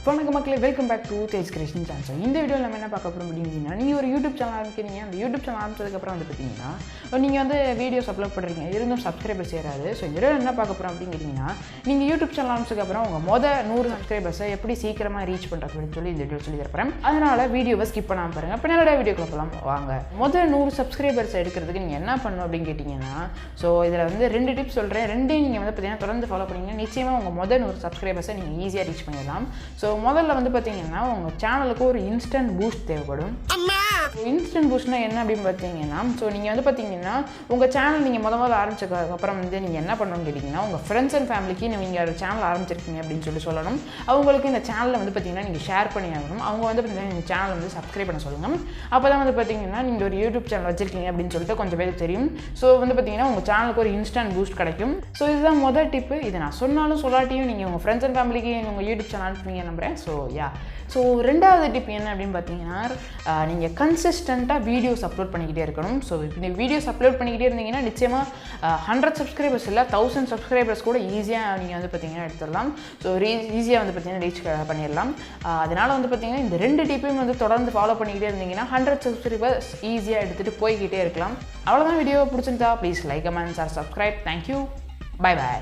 வணக்கம் மக்களே, welcome back to Tej creation channel. இந்த வீடியோவில் நம்ம என்ன பார்க்க போகிறோம் அப்படின்னா, நீங்கள் ஒரு யூடியூப் சேனல் ஆரம்பிக்கிறீங்க. அந்த யூடியூப் சேனல் ஆரம்பிச்சதுக்கப்புறம் வந்து பார்த்தீங்கன்னா நீங்கள் வந்து வீடியோஸ் அப்லோட் பண்ணுறீங்க, இருந்தும் சப்ஸ்கிரைபர்ஸ் சேராது. ஸோ இந்த வீடியோவில் என்ன பார்க்க போகிறோம் அப்படிங்கிறீங்கன்னா, நீங்கள் யூடியூப் சேனல் ஆரம்பிச்சதுக்கப்புறம் உங்கள் 100 சப்ஸ்கிரைபர்ஸை எப்படி சீக்கிரமாக ரீச் பண்ணுறது அப்படின்னு சொல்லி இந்த வீடியோ சொல்லி தரப்போகிறேன். அதனால் வீடியோவை ஸ்கிப் பண்ணாமல் பாருங்கள். இப்போ நிறைய வீடியோக்குள்ள போகலாம் வாங்க. 100 சப்ஸ்கிரைபர்ஸ் எடுக்கிறதுக்கு நீங்கள் என்ன பண்ணணும் அப்படின்னு கேட்டிங்கன்னா, ஸோ இதில் வந்து 2 டிப்ஸ் சொல்கிறேன். ரெண்டையும் நீங்கள் வந்து பார்த்தீங்கன்னா தொடர்ந்து ஃபாலோ பண்ணிங்கன்னா நிச்சயமாக உங்கள் 100 சப்ஸ்கிரைபர்ஸை நீங்கள் ஈஸியாக ரீச் பண்ணிடலாம். ஸோ முதல்ல வந்து பார்த்தீங்கன்னா உங்கள் சேனலுக்கு ஒரு இன்ஸ்டன்ட் பூஸ்ட் தேவைப்படும். இன்ஸ்டன்ட் பூஸ்ட்னா என்ன அப்படின்னு பார்த்தீங்கன்னா, ஸோ நீங்கள் வந்து பார்த்தீங்கன்னா உங்கள் சேனல் நீங்கள் முதல்ல ஆரம்பிச்சதுக்கப்புறம் வந்து நீங்கள் என்ன பண்ணணும்னு கேட்டிங்கன்னா, உங்கள் ஃப்ரெண்ட்ஸ் அண்ட் ஃபேமிலிக்கு நீங்கள் ஒரு சேனல் ஆரம்பிச்சிருக்கீங்க அப்படின்னு சொல்லணும். அவங்களுக்கு இந்த சேனலில் வந்து பார்த்தீங்கன்னா நீங்கள் ஷேர் பண்ணி ஆகணும். அவங்க வந்து பார்த்தீங்கன்னா இந்த சேனல் வந்து சப்ஸ்கிரைப் பண்ண சொல்லுங்கள். அப்போ தான் வந்து பார்த்தீங்கன்னா நீங்கள் ஒரு யூடியூப் சேனல் வச்சிருக்கீங்க அப்படின்னு சொல்லிட்டு கொஞ்சம் பேருக்கு தெரியும். ஸோ வந்து பார்த்தீங்கன்னா உங்கள் சேனலுக்கு ஒரு இன்ஸ்டன்ட் பூஸ்ட் கிடைக்கும். ஸோ இதுதான் முதல் டிப்பு. இதை நான் சொன்னாலும் சொல்லாட்டியும் நீங்கள் உங்கள் ஃப்ரெண்ட்ஸ் அண்ட் ஃபேமிலிக்கு உங்கள் யூடியூப் சேனல் அனுப்புவீங்க நம்புகிறேன். ஸோ ரெண்டாவது டிப் என்ன அப்படின்னு பார்த்தீங்கன்னா, நீங்கள் கன்சிஸ்டண்ட்டாக வீடியோஸ் அப்லோட் பண்ணிக்கிட்டே இருக்கணும். ஸோ இப்போ இந்த வீடியோஸ் அப்லோட் பண்ணிக்கிட்டே இருந்தீங்கன்னா நிச்சயமாக 100 சப்ஸ்கிரைபர்ஸ் இல்லை 1000 சப்ஸ்கிரைபர்ஸ் கூட ஈஸியாக நீங்கள் வந்து பார்த்தீங்கன்னா எடுத்துடலாம். ஸோ ஈஸியாக வந்து பார்த்தீங்கன்னா ரீச் பண்ணிடலாம். அதனால் வந்து பார்த்தீங்கன்னா இந்த 2 டிப்பையும் வந்து தொடர்ந்து ஃபாலோ பண்ணிக்கிட்டே இருந்தீங்கன்னா 100 சப்ஸ்கிரைபர்ஸ் ஈஸியாக எடுத்துகிட்டு போய்கிட்டே இருக்கலாம். அவ்வளோதான். வீடியோ பிடிச்சிருந்தா please like, comment, share, subscribe. Thank you. Bye bye.